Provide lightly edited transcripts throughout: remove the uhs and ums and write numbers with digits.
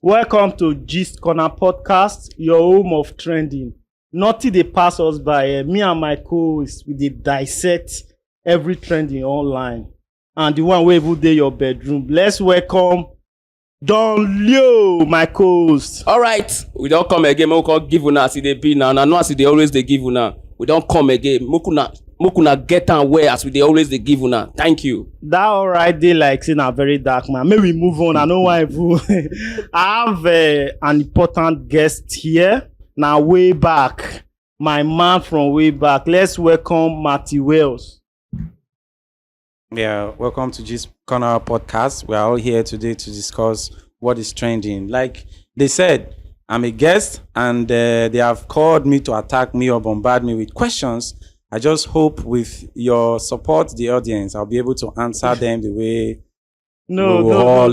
Welcome to Gist Corner Podcast, your home of trending. Nothing they pass us by. Me and my co-hosts, we dey dissect every trending online. And the one wey even dey your bedroom. Let's welcome Don Leo, my co-host. All right, we don't come again. We can give una as e dey be now. I know as they always dey give una. We don't come again. Mukuna get and where as we dey always dey give una. Thank you. That alright dey like saying a very dark man. Maybe we move on. I know why. I have an important guest here. Now way back, my man from way back. Let's welcome Matty Wells. Yeah, welcome to Gist Corner Podcast. We are all here today to discuss what is trending. Like they said, I'm a guest, and they have called me to attack me or bombard me with questions. I just hope with your support, the audience, I'll be able to answer them the way. No,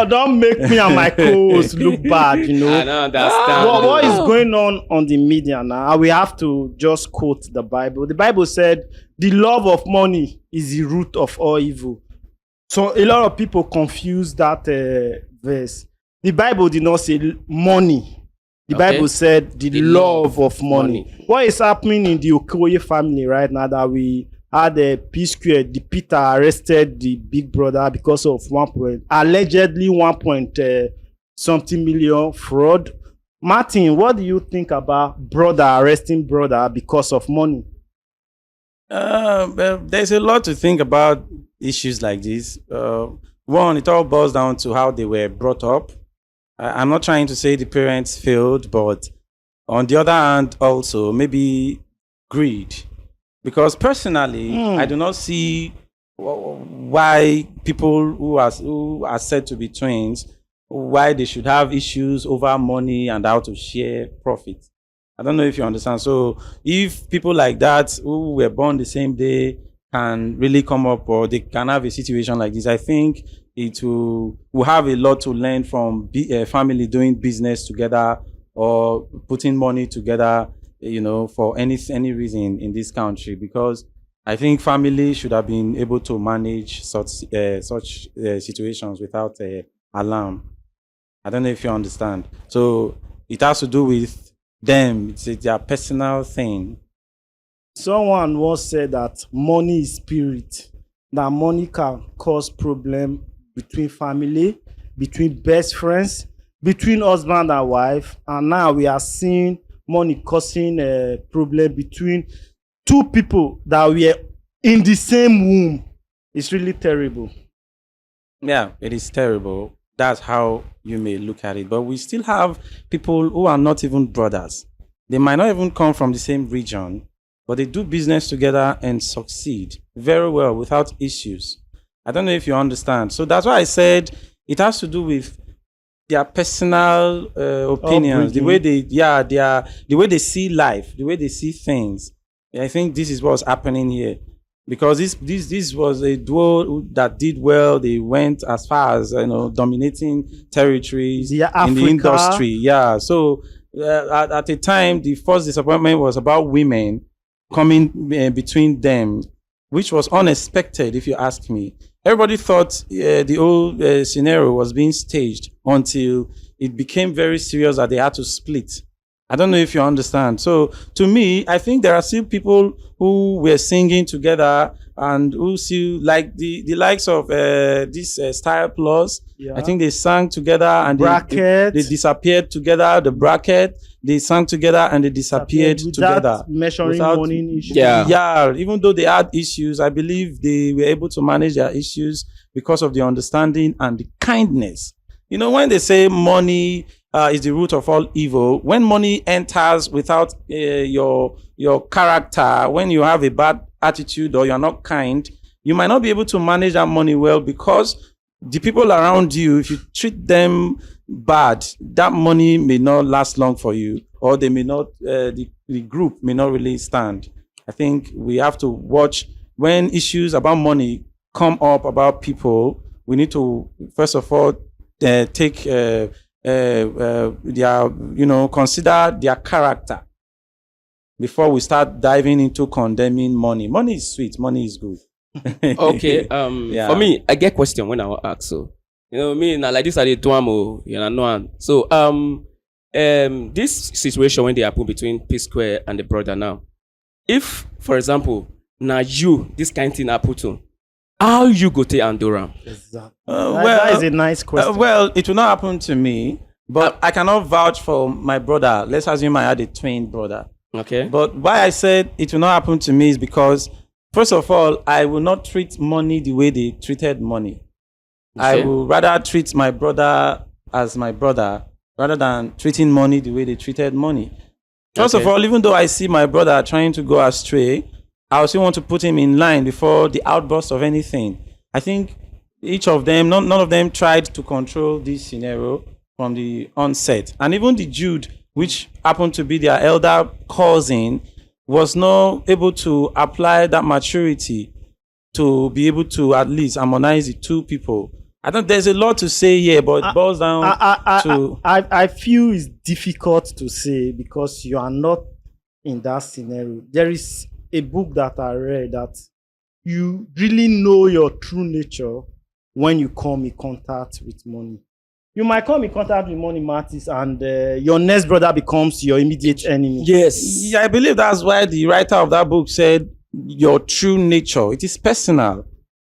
don't make me and my co-host look bad, you know. I don't understand. What is going on the media now? We have to just quote the Bible. The Bible said, the love of money is the root of all evil. So a lot of people confuse that verse. The Bible did not say money. The Bible said the love of money. What is happening in the Okoye family right now that we had a P-Square, the Peter arrested the big brother because of allegedly 1 something million fraud. Martin, what do you think about brother arresting brother because of money? Well, there's a lot to think about issues like this. One, it all boils down to how they were brought up. I'm not trying to say the parents failed, but on the other hand, also maybe greed. Because personally, I do not see why people who are said to be twins, why they should have issues over money and how to share profit. I don't know if you understand. So if people like that who were born the same day can really come up, or they can have a situation like this, I think it will have a lot to learn from family doing business together or putting money together, you know, for any reason in this country. Because I think family should have been able to manage such situations without alarm. I don't know if you understand. So it has to do with them. It's their personal thing. Someone once said that money is spirit. That money can cause problem between family, between best friends, between husband and wife. And now we are seeing money causing a problem between two people that were in the same womb. It's really terrible. Yeah, it is terrible. That's how you may look at it. But we still have people who are not even brothers. They might not even come from the same region, but they do business together and succeed very well without issues. I don't know if you understand. So that's why I said it has to do with their personal opinions, the way the way they see life, the way they see things. I think this is what's happening here, because this was a duo that did well. They went as far as dominating territories in the industry. Yeah. So at the time, the first disappointment was about women coming between them, which was unexpected, if you ask me. Everybody thought the whole scenario was being staged until it became very serious that they had to split. I don't know if you understand. So to me, I think there are still people who were singing together and who still like the likes of this Style Plus. Yeah. I think they sang together and they disappeared together. The Bracket, they sang together and they disappeared together. Measuring money issues. Yeah. Even though they had issues, I believe they were able to manage their issues because of the understanding and the kindness. You know, when they say money is the root of all evil, when money enters without your character, when you have a bad attitude or you're not kind, you might not be able to manage that money well, because the people around you, if you treat them bad, that money may not last long for you, or they may not, the group may not really stand. I think we have to watch when issues about money come up about people. We need to, first of all, take their, consider their character before we start diving into condemning money. Money is sweet. Money is good. Okay. For me, I get question when I ask. So You know, me now like this are the duamo, you know. So this situation when they happen between P Square and the brother now, if for example now you this kind of thing happen to, how you go to Andorra? Exactly. Well, that is a nice question. well, it will not happen to me, but I cannot vouch for my brother. Let's assume I had a twin brother. Okay. But why I said it will not happen to me is because, first of all, I will not treat money the way they treated money. I will rather treat my brother as my brother rather than treating money the way they treated money. First of all, even though I see my brother trying to go astray, I also want to put him in line before the outburst of anything. I think each of them, none of them tried to control this scenario from the onset. And even the Jude, which happened to be their elder cousin, was not able to apply that maturity to be able to at least harmonize the two people. I think there's a lot to say here, but it boils down to... I feel it's difficult to say because you are not in that scenario. There is a book that I read that you really know your true nature when you come in contact with money. You might come in contact with money, Martis, and your next brother becomes your immediate enemy. Yes. Yeah, I believe that's why the writer of that book said your true nature. It is personal.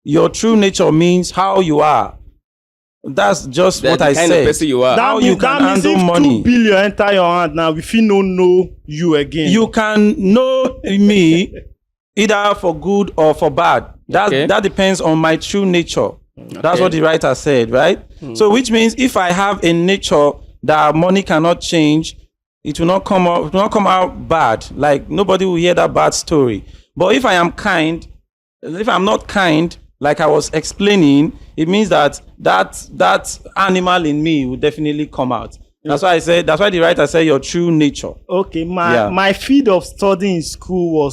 Your true nature means how you are. That's just what I said. The kind of person you are. How you can handle money. 2 billion enter your hand now, if you don't know you again. You can know me either for good or for bad. That depends on my true nature. That's what the writer said, right? So which means if I have a nature that money cannot change, it will not come out bad. Like nobody will hear that bad story. But if I am kind, if I'm not kind, like I was explaining, it means that animal in me will definitely come out. That's why the writer said your true nature. Okay, my field of study in school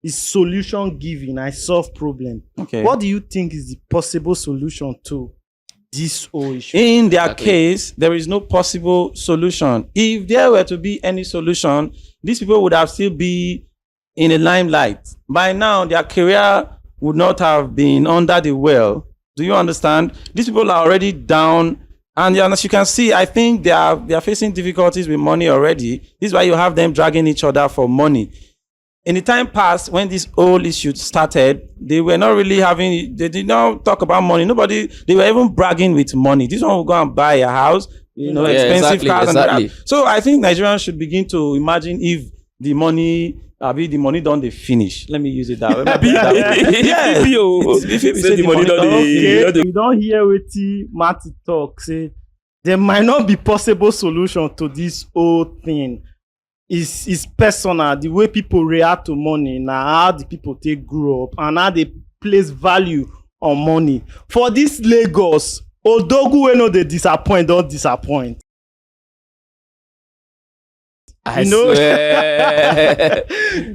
is solution giving. I solve problem. Okay. What do you think is the possible solution to this whole issue? In their case, there is no possible solution. If there were to be any solution, these people would have still be in a limelight. By now, their career would not have been under the well. Do you understand? These people are already down. And as you can see, I think they are facing difficulties with money already. This is why you have them dragging each other for money. In the time past, when this whole issue started, they were not really they did not talk about money. They were even bragging with money. This one will go and buy a house, expensive cars. Exactly. And so I think Nigerians should begin to imagine if the money don't they finish. Let me use it that way. You don't hear what Marty talk. Say there might not be possible solution to this whole thing. Is personal. The way people react to money, now how the people grow up and how they place value on money. For this Lagos, Odogu we know they disappoint, don't disappoint. I swear.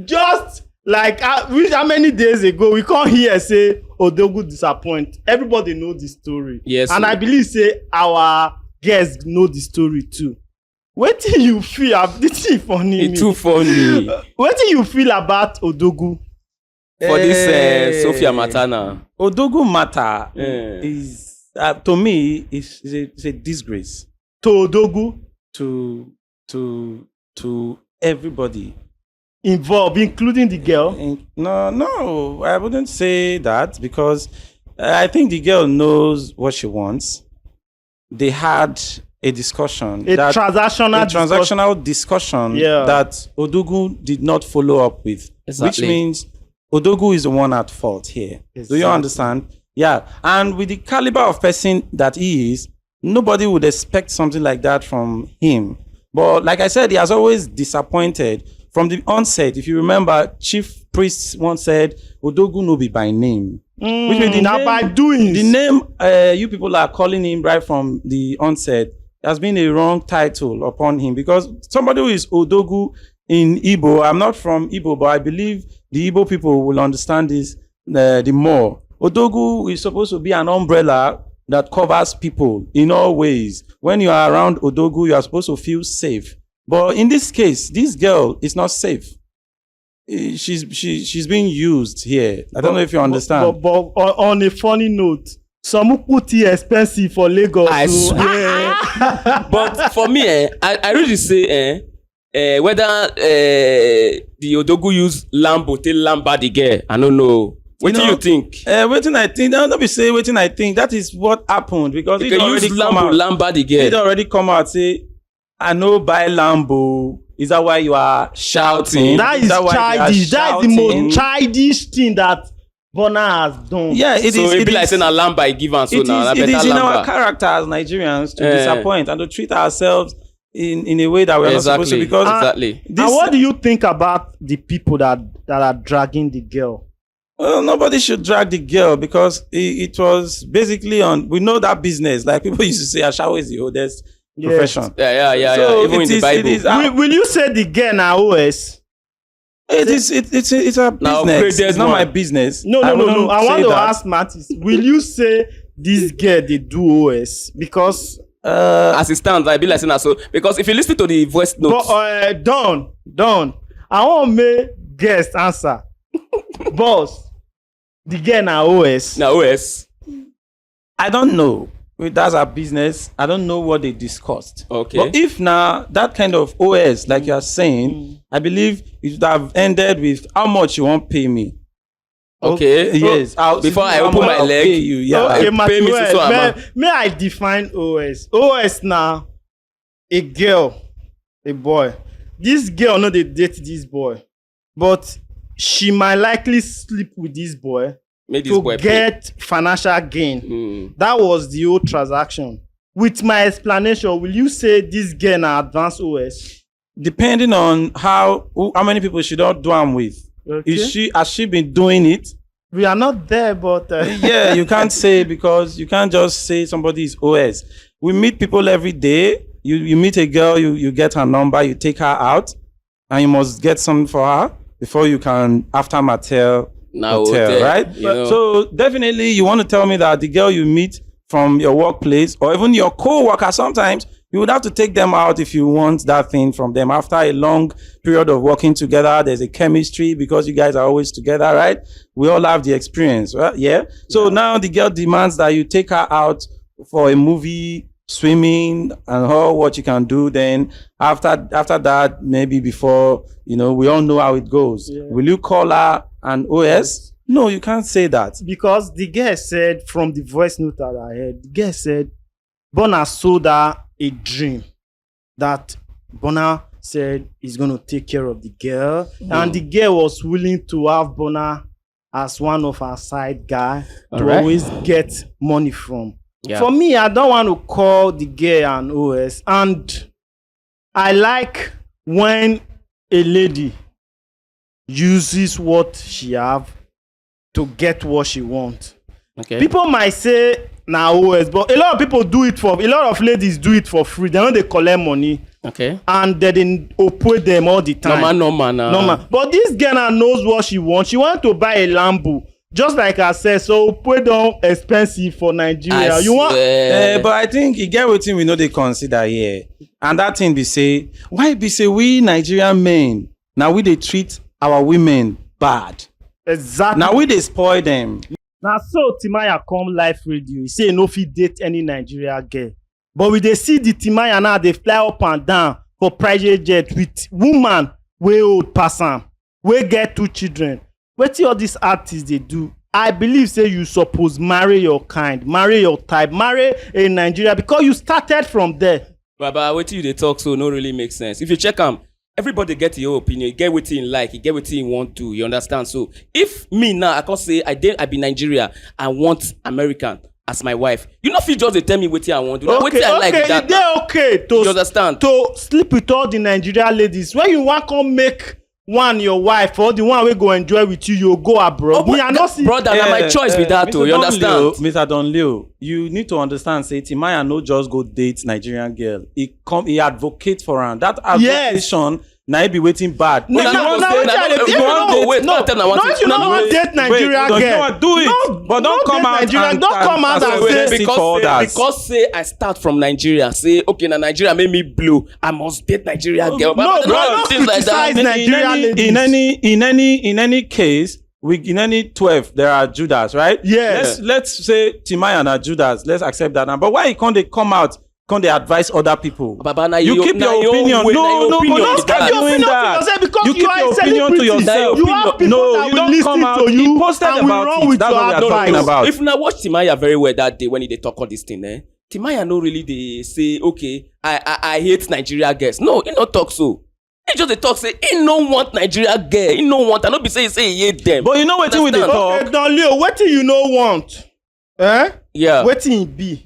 Just like how many days ago we can't hear say Odogu disappoint. Everybody know the story. Yes. And I believe say our guests know the story too. What do you feel? This is funny. It's too funny. What do you feel about Odogu? For this Sophia Matana. Odogu matter is to me is a disgrace. To Odogu? To everybody involved, including the girl? No, I wouldn't say that because I think the girl knows what she wants. They had a discussion, transactional discussion that Odogu did not follow up with, which means Odogu is the one at fault here. Exactly. Do you understand? Yeah, and with the caliber of person that he is, nobody would expect something like that from him. But like I said, he has always disappointed from the onset. If you remember, Chief Priest once said, Odogu no be by name. Which means by doing. The name you people are calling him right from the onset has been a wrong title upon him, because somebody who is Odogu in Igbo, I'm not from Igbo, but I believe the Igbo people will understand this the more. Odogu is supposed to be an umbrella that covers people in all ways. When you are around Odogu, you are supposed to feel safe. But in this case, this girl is not safe. She's being used here. I don't know if you understand. But on a funny note, some put it expensive for Lagos. I so, swear. But for me, I really say, whether the Odogu use Lambo, take Lamba the girl, I don't know. What do you think? Waiting, I think. Don't be say waiting. I think that is what happened because You it can already use come Lambo, out. Lamba the girl. It already come out. Say, I know buy Lambo. Is that why you are shouting? that is that why you are childish. That is the shouting? most childish thing that Burna has done. Yeah, it So is. it be It like is. saying a Lamba is given, so It now is, I it better is in our Lamba. character as Nigerians to Eh. disappoint and to treat ourselves in a way that we're not supposed to. Exactly. Because Exactly. And this, what do you think about the people that are dragging the girl? well, nobody should drag the girl because it was basically on. We know that business. Like people used to say, Ashawo is the oldest Yes. profession. Yeah. So Even in the Bible. Will you say the girl na OS? It's a Now, business. upgraded It's not one. my business. No. wouldn't I want say to that. ask Mattis. Will you say this girl they do OS? Because As it stands, I be like saying that. So because if you listen to the voice notes, Don. I want make guest answer. Boss, the girl na OS. now OS. I don't know. That's our business. I don't know what they discussed. Okay. But if now that kind of OS, like you are saying, I believe it would have ended with how much you won't pay me. Okay. Yes. Before I how open much my I'll leg, pay you. Yeah. Okay, pay me Matthew, so amount. may I define OS? OS now, a girl, a boy. This girl no dey date this boy, but she might likely sleep with this boy Make this to boy pay. get financial gain. Mm. That was the whole transaction. With my explanation, will you say this girl na advanced OS? Depending on how many people she don't do am with. Okay. Has she been doing it? We are not there, but Yeah, you can't say because you can't just say somebody is OS. We meet people every day. You meet a girl, you get her number, you take her out, and you must get something for her before you can after hotel, right? You know. So definitely you want to tell me that the girl you meet from your workplace or even your co-worker, sometimes you would have to take them out if you want that thing from them. After a long period of working together, there's a chemistry because you guys are always together, right? We all have the experience, right? Yeah. So now the girl demands that you take her out for a movie, swimming, and all what you can do. Then after that, maybe before, we all know how it goes. Yeah. Will you call her an OS? No, you can't say that. because the girl said from the voice note that I heard, the girl said Burna sold her a dream that Burna said he's going to take care of the girl, and the girl was willing to have Burna as one of her side guy to Alright. always get money from. Yeah. For me, I don't want to call the girl an OS, and I like when a lady uses what she have to get what she wants. Okay. People might say na OS, but a lot of people do it for, a lot of ladies do it for free. They know they collect money Okay. and they didn't oppose them all the time. Normal. Normal. But this girl now knows what she wants. She want to buy a Lambo. Just like I said, so pay down expensive for Nigeria. You want But I think you get wetin we know they consider here. And that thing be say, why be say we Nigerian men, now we they treat our women bad. exactly. Now we they spoil them. Now so Timaya come live radio. He say no fit date any Nigeria girl. But we dey see the Timaya now they fly up and down for private jet with woman wey old pass am, wey get 2 children. Wetin all these artists dey do? I believe say you suppose marry your kind, marry your type, marry a Nigeria because you started from there. Baba, wetin you dey talk so no really make sense. If you check am, everybody get your opinion. You get wetin you like, you get wetin you want to. You understand? So if me now I can say I be Nigeria, I want American as my wife. You no fit just dey tell me wetin I want. Wetin I like with that. e dey okay You understand? to sleep with all the Nigeria ladies. When you wan come make one your wife or the one wey go enjoy with you, you go abroad. Me, I no see. Brother, na my choice be that too. You understand? Mr. Don Leo, you need to understand, say Timaya no just go date Nigerian girl. He advocate for her. That advocation now he be waiting bad. No, But you want to say- you don't want date Nigeria Wait, girl. do it. But don't date come out Nigeria. and- Don't come out and and say- say for others. because say I start from Nigeria, say okay, na Nigeria make me blue. I must date Nigeria girl. No, But don't things like that. criticize Nigeria ladies. in any case, in any 12 there are Judas, right? Yes. Let's say Timaya are Judas. Let's accept that now. But why can't they come out? Can't they advise other people? Baba, na You keep your opinion. No, but don't start doing that. Because You keep are your a opinion to celebrity. yourself. You have people No, that you will don't listen come out. to you He posted and will about run it. with That's your what we are advice. talking about. If now watch Timaya very well that day when they talk all this thing, Timaya no really they say, okay, I hate Nigeria girls. No, he not talk so. He just they talk say he no want Nigeria girl. He no want. I no be say he say he hate them. But you know what thing we dey talk? Okay, Don Leo, wetin you no want? Yeah. Wetin e be?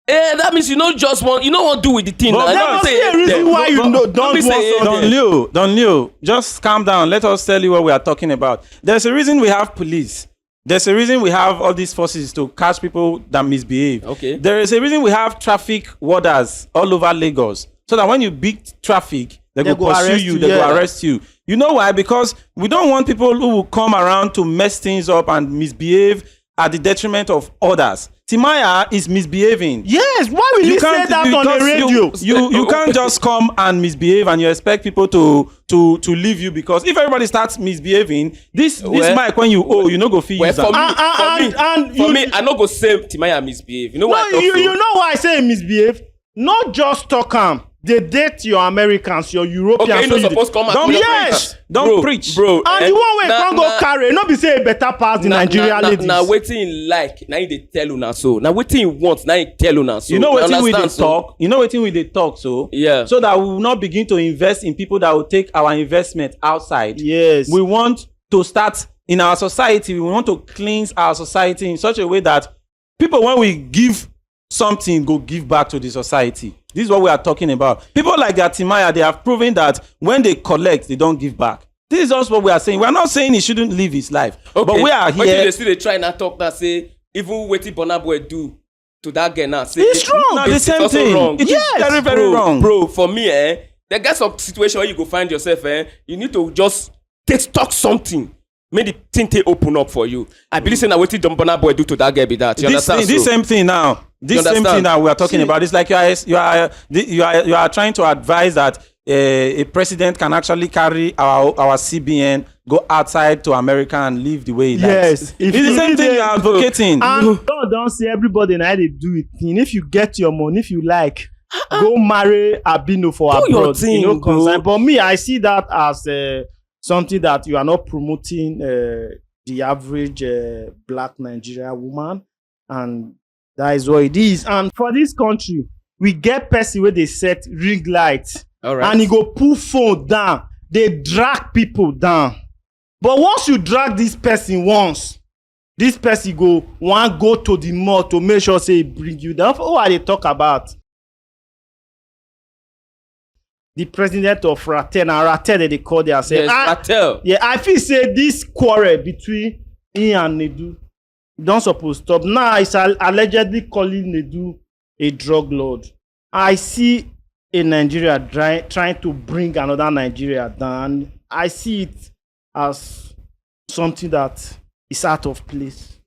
That means you don't just want, you don't want to do with the thing. But Now. There Don't must say be a reason them. why you don't be want saying something. Don Leo, just calm down. Let us tell you what we are talking about. There's a reason we have police. There's a reason we have all these forces to catch people that misbehave. Okay. There is a reason we have traffic warders all over Lagos. So that when you beat traffic, they go pursue arrest you, you, they yeah. go arrest you. You know why? Because we don't want people who will come around to mess things up and misbehave at the detriment of others. Timaya is misbehaving. Yes, why will you say that on the radio? You can't just come and misbehave and you expect people to leave you, because if everybody starts misbehaving, this mic when you no go feel use for am. me, I no go say Timaya misbehave. You know why? You know why I say misbehave? Not just talk am. They date your Americans, your Europeans. Okay, you no suppose come and Don't preach, bro. And the one wey come go carry, no be say a better pass the Nigeria ladies. Now wetin he like, now he dey tell una so. Now wetin he want, now he tell una so. You know wetin we dey so? talk. You know wetin we dey talk so. Yeah. So that we will not begin to invest in people that will take our investment outside. Yes. We want to start in our society. We want to cleanse our society in such a way that people, when we give something, go give back to the society. This is what we are talking about. People like Timaya, they have proven that when they collect, they don't give back. This is just what we are saying. We are not saying he shouldn't live his life. Okay. But we are here. But they still try and talk that say, even wetin Burna Boy do to that girl now. Say, it's wrong. No, the same thing. Wrong. It is very, very wrong. Bro, for me, there gets some situation where you go find yourself, you need to just talk something. Make the thing take open up for you. I believe saying that wetin Burna Boy do to that girl be that. You understand? This same thing now. This same thing that we are talking about. It's like you are trying to advise that a president can actually carry our CBN, go outside to America and live the way he likes. Yes. It's the same thing you are advocating. And don't say everybody now they do it. And if you get your money, if you like, go marry Abino for do abroad. Your thing, you know, concern. But me, I see that as something that you are not promoting the average black Nigerian woman, and that is what it is. And for this country, we get person where they set ring light, and he go pull phone down. They drag people down. But once you drag this person once, this person go to the mall to make sure say bring you down. What are they talk about? The president of Ratel, and Ratel they call themselves. Yes, Ratel. Yeah, I feel say this quarrel between him and Nedu don't suppose stop. Now it's allegedly calling Nedu a drug lord. I see a Nigeria trying to bring another Nigeria down. I see it as something that is out of place.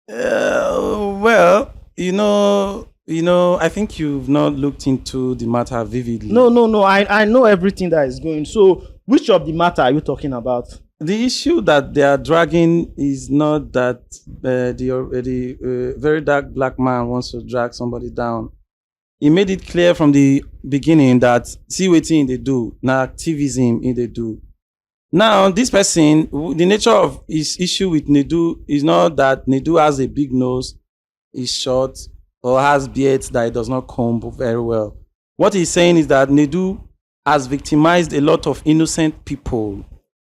Well, you know, I think you've not looked into the matter vividly. No. I know everything that is going. So, which of the matter are you talking about? The issue that they are dragging is not that the very dark black man wants to drag somebody down. He made it clear from the beginning that see wetin they do, na activism they do. Now, this person, the nature of his issue with Nedu is not that Nedu has a big nose, is short, or has beards that he does not comb very well. What he's saying is that Nedu has victimized a lot of innocent people,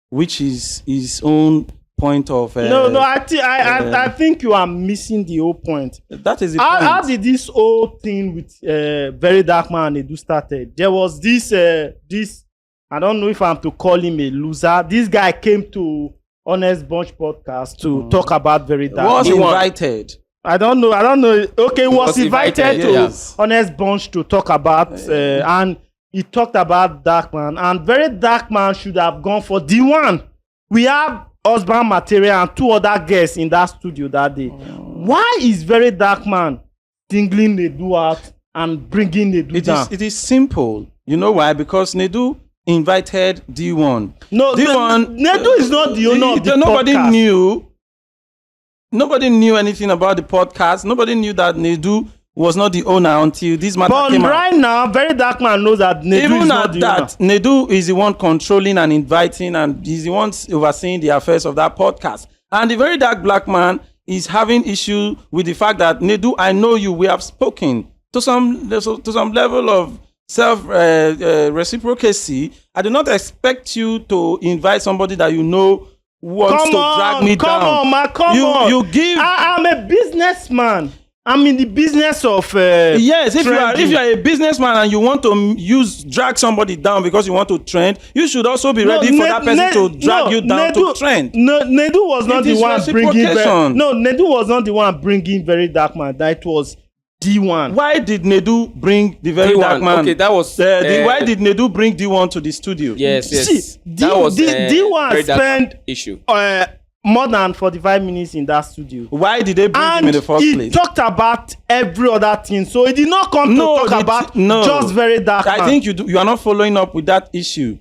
which is his own point of... I think you are missing the whole point. That is the point. How did this whole thing with Very Dark Man Nedu started? There was this, I don't know if I'm to call him a loser. This guy came to Honest Bunch podcast to talk about Very Dark. Was invited. I don't know. Okay, he was invited to yes. Honest Bunch to talk about, and he talked about Dark Man. And Very Dark Man should have gone for D1. We have husband material and 2 other guests in that studio that day. Why is Very Dark Man singling Nedu out and bringing Nedu down? It is simple. You know why? Because Nedu invited D1. No, D1. Nedu is not the owner of the nobody podcast. Nobody knew anything about the podcast. Nobody knew that Nedu was not the owner until this matter But came right out. now, Very Dark Man knows that Nedu Even is not at the that, owner. Nedu is the one controlling and inviting, and he's the one overseeing the affairs of that podcast. And the Very Dark Black Man is having issue with the fact that Nedu, I know you. We have spoken to some level of reciprocacy. I do not expect you to invite somebody that you know wants to drag me down. Come on, man, come on. You give. I'm a businessman. I'm in the business of Yes, if trending. you are a businessman and you want to drag somebody down because you want to trend, you should also be ready for that person to drag you down to trend. No, Nedu was not It the is one bringing. reciprocation. Nedu was not the one bringing Very Dark Man. That was D1. Why did Nedu bring the Very D1, Dark Man? okay, that was, why did Nedu bring D1 to the studio? Yes. See, That was D1 Very Dark spent issue. more than 45 minutes in that studio. Why did they bring him And in the first he place? talked about every other thing. So he did not come to talk about just Very Dark Man. I think you are not following up with that issue.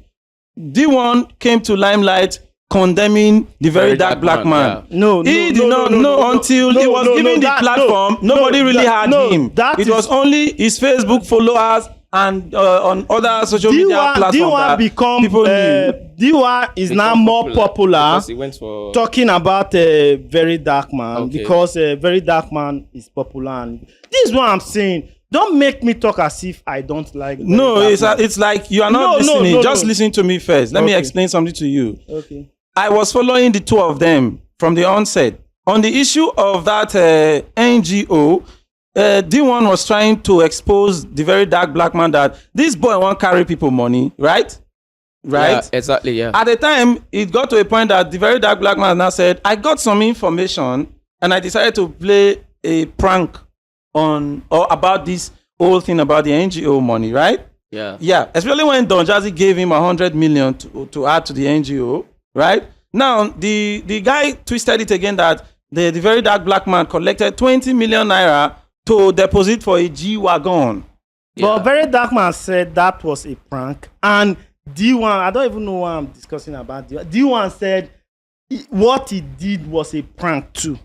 D1 came to limelight condemning the Very Dark Black Man. No, He did not know until he was given the platform. Nobody really had him. It was only his Facebook followers and on other social media platforms D1 become people knew. D1 is now more popular because he went for talking about Very Dark Man Okay. because Very Dark Man is popular. And this is what I'm saying. Don't make me talk as if I don't like Very No, Dark Man. it's like you are not listening. no. Just listen to me first. Let me Okay. explain something to you. Okay. I was following the two of them from the onset. On the issue of that NGO, D1 was trying to expose the Very Dark Black Man that this boy won't carry people money, right? Right? Yeah, exactly, yeah. At the time, it got to a point that the Very Dark Black Man now said, I got some information and I decided to play a prank about this whole thing about the NGO money, right? Yeah. Yeah, especially when Don Jazzy gave him 100 million to add to the NGO, right? Now, the guy twisted it again that the Very Dark Black Man collected 20 million naira to deposit for a G-Wagon. But Very Dark Man said that was a prank. And D1, I don't even know what I'm discussing about. D1 said what he did was a prank too.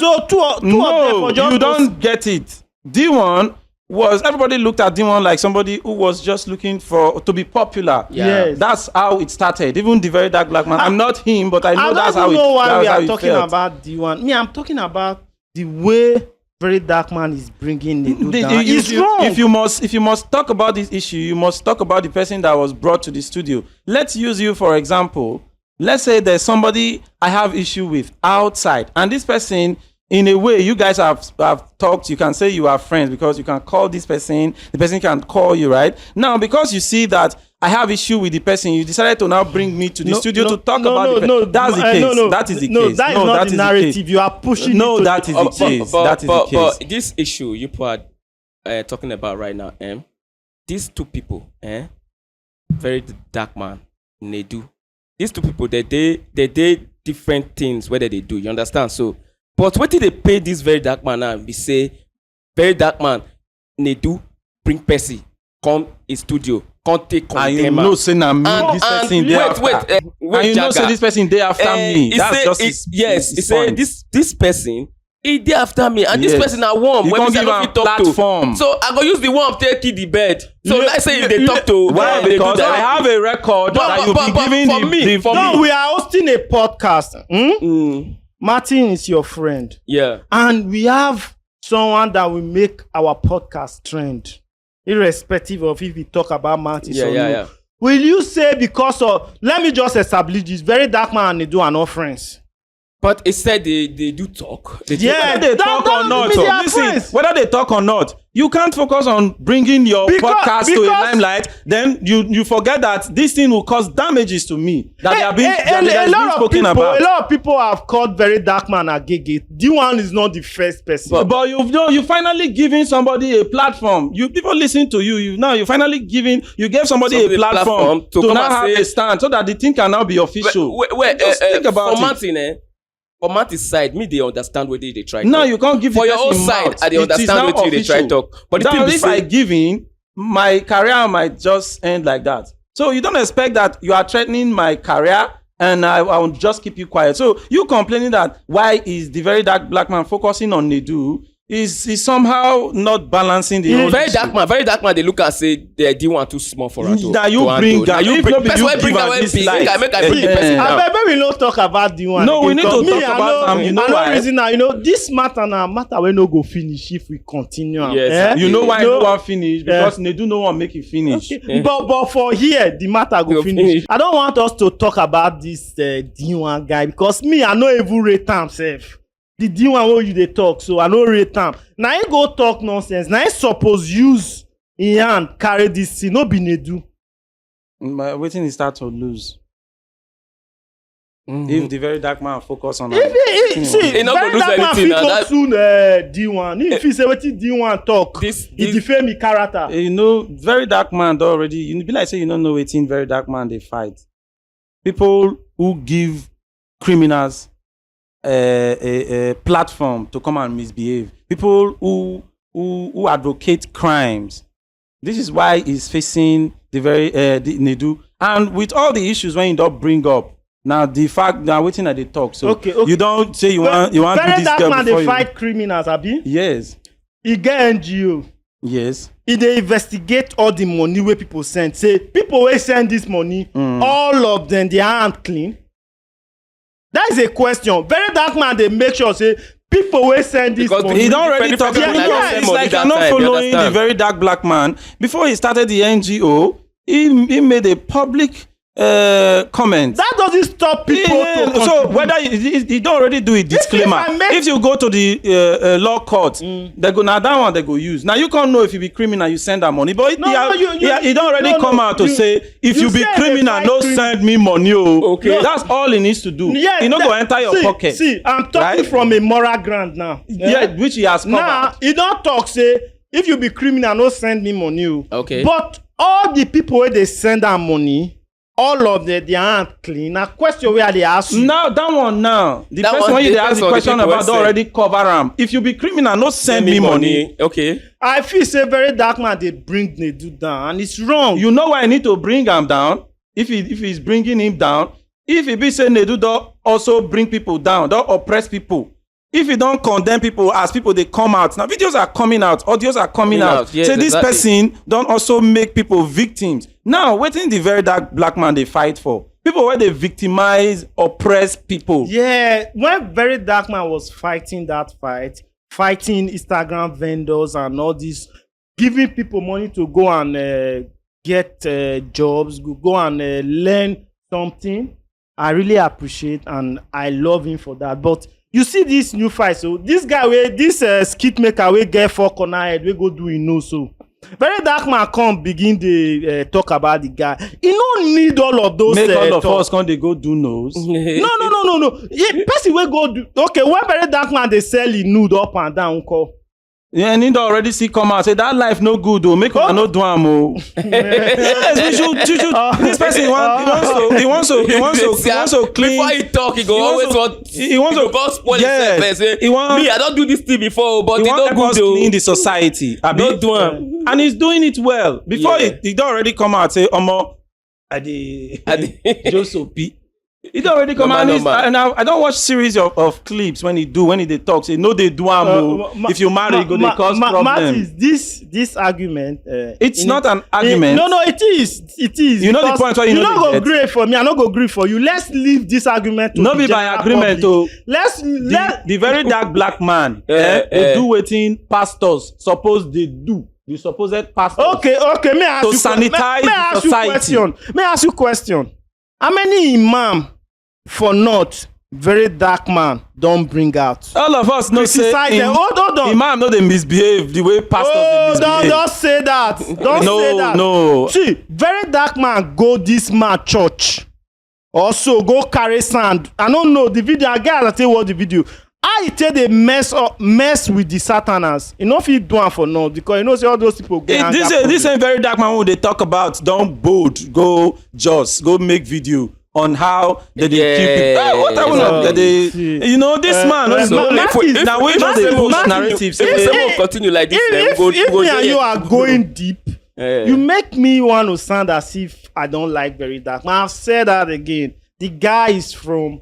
So two of them No, for just you don't get it. D1 was, everybody looked at D1 like somebody who was just looking to be popular. Yeah. Yes. That's how it started. Even the Very Dark Black Man. I'm not him, but I know that's how it I don't know why we that's how are it talking felt. about D1. Me, I'm talking about the way Very Dark Man is bringing Nedu The- down. It's wrong. If you must talk about this issue, you must talk about the person that was brought to the studio. Let's use you for example. Let's say there's somebody I have issue with outside, and this person, in a way, you guys have talked. You can say you are friends because you can call this person. The person can call you, right? Now, because you see that I have issue with the person, you decided to now bring me to the studio to talk about the person. That's the case. That is the case. That is not the narrative. You are pushing. No, it to that is the case. That is the case. But this issue you are talking about right now, these two people, Very Dark Man, Nedu, these two people, they did different things whether they do. You understand? So, but what did they pay this Very Dark Man now? We say, Very Dark Man, Nedu, bring Percy, come in studio, come take And you condemn know, am. say na me this person day after. Wait, And you know, say Jaga. this person day after me. He That's say, just he say point. this person he dey after me and Yes. this person na warm You when can't me say I give no am fit talk platform. to. So I go use the warm take kill the bed. So let's say if they talk to Why? they do Because that. I have a record that you've been giving for me, for No, me. we are hosting a podcast. Martin is your friend. Yeah. And we have someone that will make our podcast trend, irrespective of if we talk about Martin or no. Yeah. Will you say because of, let me just establish this, Very Dark Man and Nedu are not friends? But it said they do talk. They Yeah. Whether they talk or not, mean they are listen, friends. whether they talk or not, you can't focus on bringing your podcast to a limelight. Then you forget that this thing will cause damages to me that they are being spoken about. A lot of people have called Very Dark Man a gay. D1 is not the first person. But you finally giving somebody a platform. People listen to you. You finally giving. You gave somebody a platform to come now and have say- a stand so that the thing can now be official. Wait, Just think about for it. Martin, for Martin's side, me they understand what they try. No, talk. you can't give for the your own person side. mouth. I they It is understand now what they try official. talk. But the Now, thing be if I say, give in, my career might just end like that. So you don't expect that you are threatening my career and I will just keep you quiet. So you complaining that why is the very dark black man focusing on Nedu is somehow not balancing the whole very issue. dark man, they look and say the D1 too small for her to Now you to bring handle. that. That's why bring that way big. I make I bring the person down. I bet we no talk about the one. No, we need to Me, talk about them. You know I know why? reason now. This matter now, matter we no go finish if we continue. Yes, You know why No. no one finish? Because Nedu no one make it finish. Okay. But for here, the matter go finish. I don't want us to talk about this D1 guy because me, I no even rate him self. The D1 wey you dey talk, so I no rate am. Na him go talk nonsense. Na him suppose use him hand carry this thing, no be Nedu. Waiting he start to lose. If the very dark man focus on See, He no go very lose dark man anything fit now, go that- soon D1. If he say wetin D1 talk, This- he defame him character. you know, very dark man don already. You be like say you don't know wetin very dark man they fight. People who give criminals a platform to come and misbehave. People who advocate crimes. This is why he's facing the very the Nedu. And with all the issues when you don't bring up, now the fact now waiting at the talk. So Okay. you don't say you want do Very this dark girl man before dey you. fight criminals, abi? Yes. He get NGO. Yes. He dey investigate all the money wey people send. Say people wey send this money, all of them their hand clean. That is a question. Very dark man dey make sure say people wey send this Because money. He don't already Different talk people about like it. that It's money like that you're not time, you following the understand? very dark black man. Before he started the NGO, he made a public comment. That doesn't stop people Yeah, to so contribute. whether you don't already do it disclaimer. I make- If you go to the law court, they go now that one they go use. Now you can't know if you be criminal, you send that money. But No, he don't already no, come no, out to you- say if you be say criminal, they no fight send me money. Oh. Okay. That's all he needs to do. Yeah, he not go enter your pocket. See, I'm talking Right? from a moral ground now. Yeah, which he has covered. Now he don't talk say if you be criminal, no send me money. Okay. But all the people where they send that money, all of them their hand clean. Now question where they ask you. Now that one now the That person one when you dey depends ask the on the question people about wey don send. already cover am. If you be criminal, no send me money. Okay. I feel say very dark man they bring Nedu down, and it's wrong. You know why I need to bring am down? If he's bringing him down, if he be say Nedu don also bring people down, don oppress people. If you don't condemn people as people they come out now, videos are coming out, audios are coming out. Yes, Say this exactly. person don't also make people victims. Now, wetin the very dark black man they fight for? People where they victimize, oppress people. Yeah, when very dark man was fighting that fight, fighting Instagram vendors and all this, giving people money to go and get jobs, go and learn something. I really appreciate and I love him for that. But you see this new fight, so this guy this skit maker wey get 4 corner head wey go do him nose so. Very dark man come begin dey talk about the guy. He no need all of those Make all of talk. us come they go do nose. No. Yeah, person wey go do okay when very dark man dey sell him nude up and down nko. Yeah, and he don already see come out say that life no good oh, make una no do am oh. Yes, we should. This person he wants to clean. Before he talk, he go wants always to- want. he wants go to- boss spoil yes, himself and say, he want- me, I don't do this thing before, but He it wan no help good us though. clean the society. Abi? No do am. And he's doing it well. Before Yeah. he don already come out say omo I dey just opi. He don already come out Normal. and I don watch series of clips when he dey talk say no dey do am oh. If you marry, you go dey cause problem. Martins, this argument. It's not an argument. No, it is. You know the because point why you no no go dey get. gree for me. I no go gree for you. Let's leave this argument to No the be by general agreement public. o. Let The very dark black man dey do wetin pastors suppose dey do. The supposed pastors. Okay. May I ask To you sanitize may I the ask you society. question? May I ask you question? How many imam for north very dark man don bring out? All of us know say Criticize them. Hold on. imam no dey misbehave the way pastors dey misbehave. Don't say that. Don't say that. No. See, very dark man go this man church. Also go carry sand. I don't know the video. I get I tell you what the video. How he take dey mess with the Sataners. You know if he do am for now because you know say all those people get anger problem. This ain't very dark man who they talk about don bold go just go make video on how they dey kill people. Yeah. What happened No, that they see. you know this man no so dey Martins- na we just dey push Martins- narratives. If someone continue like this, then if go me and you are going deep, You make me want to sound as if I don't like Very Dark Man. I've said that again. The guy is from,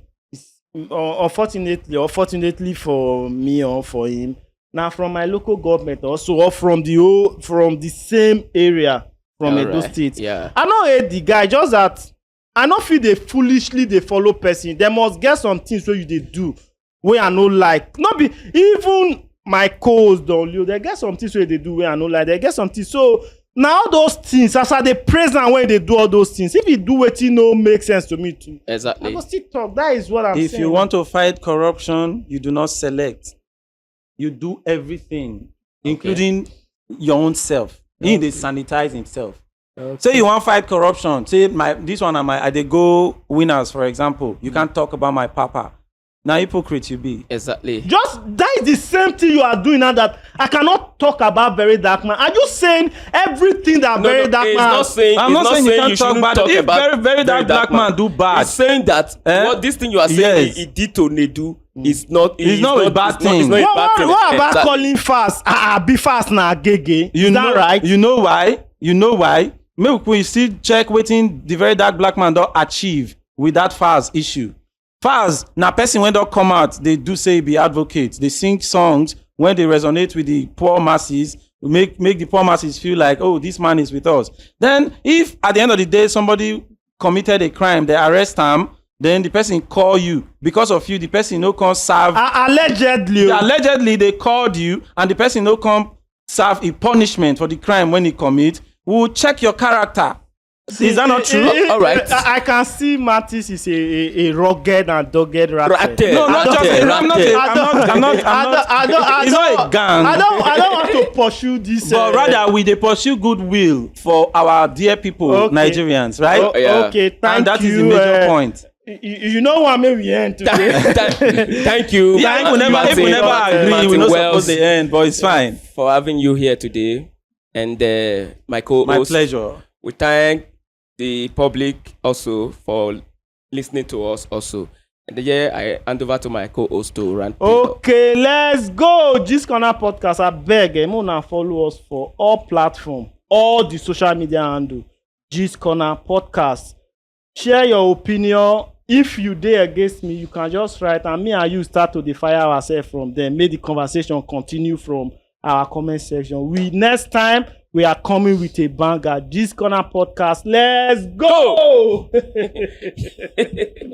unfortunately or fortunately for me or for him, now from my local government also, or from the same area from Edo State. Yeah. I don't hate the guy, just that I don't feel they foolishly they follow person. They must get some things where you they do where I no like. Not be even my co-host don't they get some things where they do where I no like. They get some things. So now those things, as I they praise and when they do all those things, if you do it, no make sense to me too. Exactly. I go still talk. That is what I'm saying. If you want to fight corruption, you do not select. You do everything, including your own self. He they sanitize himself. Say you want to fight corruption. Say this one and I they go winners, for example. You can't talk about my papa. Now hypocrite you be. Exactly. Just that is the same thing you are doing now that I cannot talk about Very Dark Man. Are you saying everything that Very Dark he's Man? not saying, I'm not saying you can't talk shouldn't about it. If about very dark man do bad. He's saying that what this thing you are saying Yes. he did to Nedu is not. It's not a bad thing. It's not a bad thing. What about Exactly. calling fast? Be fast now, gege. You Is know that right? You know why? You know why? Maybe we still check wetin the Very Dark Black Man don achieve with that Faz issue. Faz na person when don come out, they do say be advocates. They sing songs when they resonate with the poor masses, make the poor masses feel like, oh, this man is with us. Then if at the end of the day somebody committed a crime, they arrest him, then the person call you. Because of you, the person no come serve. Allegedly. Allegedly, they called you and the person no come serve a punishment for the crime when he commit. We will check your character. Is that not true? All right. I can see Mattis is a rugged and dogged rat. No, not just a rat. I'm not. It's not a gang. I don't want to pursue this. But rather, we they pursue goodwill for our dear people, Okay. Nigerians, right? Yeah. Okay, thank And that you. is the major point. You know what made we end today? Thank you. Yeah, if we never agree, we not supposed to end, but it's fine. For having you here today, and my co-host. My pleasure. We thank the public also for listening to us also. And I hand over to my co-host to run. Okay, let's go. Gist Corner Podcast. I beg you now follow us for all platforms, all the social media handle. Gist Corner Podcast. Share your opinion. If you dare against me, you can just write, and me and you start to fire ourselves from there. Make the conversation continue from our comment section. Next time we are coming with a banger. Gist Corner Podcast. Let's go.